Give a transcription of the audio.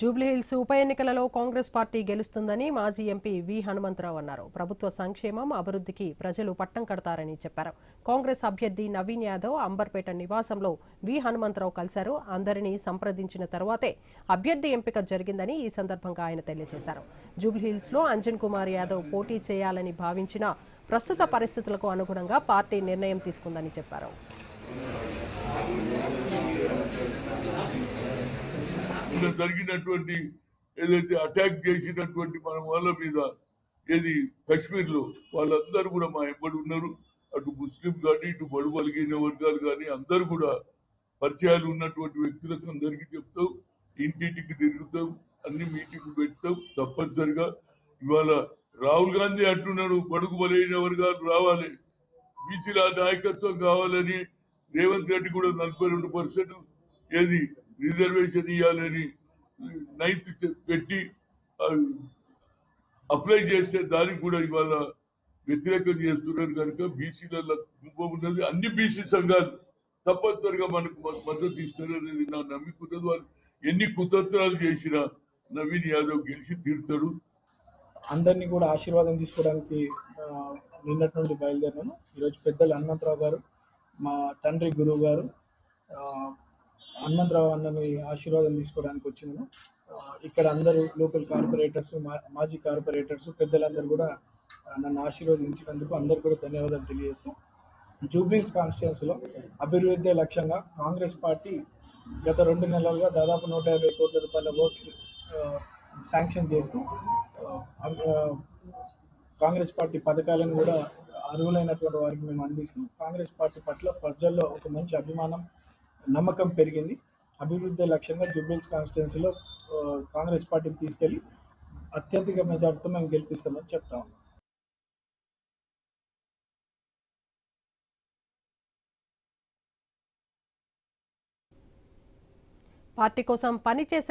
జూబ్లీహిల్స్ ఉప ఎన్నికలలో కాంగ్రెస్ పార్టీ గెలుస్తుందని మాజీ ఎంపీ వి హనుమంతరావు అన్నారు. ప్రభుత్వ సంక్షేమం అభివృద్ధికి ప్రజలు పట్టం కడతారని చెప్పారు. కాంగ్రెస్ అభ్యర్థి నవీన్ యాదవ్ అంబర్పేట నివాసంలో వి హనుమంతరావు కలిశారు. అందరినీ సంప్రదించిన తర్వాతే అభ్యర్థి ఎంపిక జరిగిందని ఈ సందర్భంగా ఆయన తెలియజేశారు. జూబ్లీహిల్స్లో అంజన్ కుమార్ యాదవ్ పోటీ చేయాలని భావించిన ప్రస్తుత పరిస్థితులకు అనుగుణంగా పార్టీ నిర్ణయం తీసుకుందని చెప్పారు. జరిగినటువంటి ఏదైతే అటాక్ చేసినటువంటి మన వాళ్ళ మీద ఏది కశ్మీర్లో వాళ్ళందరూ కూడా మా ఎంబడి ఉన్నారు. అటు ముస్లిం కానీ ఇటు బడుగు బలిగిన వర్గాలు కానీ అందరూ కూడా పరిచయాలు ఉన్నటువంటి వ్యక్తులకు అందరికీ చెప్తాం, ఇంటింటికి తిరుగుతాం, అన్ని మీటింగ్ పెడతాం. తప్పనిసరిగా ఇవాళ రాహుల్ గాంధీ అంటున్నాడు బడుగు బలైన వర్గాలు రావాలి, బీసీల నాయకత్వం కావాలని. రేవంత్ రెడ్డి కూడా 42% ఏది రిజర్వేషన్ ఇవ్వాలని 9th పెట్టి అప్లై చేస్తే దానికి కూడా ఇవాళ వ్యతిరేకం చేస్తున్నారు. కనుక బీసీలలో గుంప ఉన్నది. అన్ని బీసీ సంఘాలు తప్పనిసరిగా మనకు మద్దతు ఇస్తారనేది నా నమ్మిక ఉన్నది. వాళ్ళు ఎన్ని కుతంత్రాలు చేసినా నవీన్ యాదవ్ గెలిచి తీరుతాడు. అందరినీ కూడా ఆశీర్వాదం తీసుకోవడానికి నిన్నటి నుండి బయలుదేరాను. ఈరోజు పెద్దలు హనుమంతరావు గారు, మా తండ్రి గురువు గారు హనుమంతరావు అన్నని ఆశీర్వాదం తీసుకోవడానికి వచ్చినాను. ఇక్కడ అందరూ లోకల్ కార్పొరేటర్స్, మాజీ కార్పొరేటర్స్, పెద్దలందరూ కూడా నన్ను ఆశీర్వదించినందుకు అందరూ కూడా ధన్యవాదాలు తెలియజేస్తూ, జూబ్లీహిల్స్ కాన్స్టిట్యుయెన్సీలో అభివృద్ధి లక్ష్యంగా కాంగ్రెస్ పార్టీ గత 2 నెలలుగా దాదాపు 150 కోట్ల రూపాయల వర్క్స్ శాంక్షన్ చేస్తూ కాంగ్రెస్ పార్టీ పథకాలను కూడా అర్హులైనటువంటి వారికి మేము అందిస్తూ కాంగ్రెస్ పార్టీ పట్ల ప్రజల్లో ఒక మంచి అభిమానం, నమ్మకం పెరిగింది. అభివృద్ధి లక్ష్యంగా జూబ్లీహిల్స్ కాన్స్టిట్యుయెన్సీలో కాంగ్రెస్ పార్టీని తీసుకెళ్లి అత్యధిక మెజార్టీతో మేము గెలిపిస్తామని చెప్తాము. పార్టీ కోసం పనిచేసే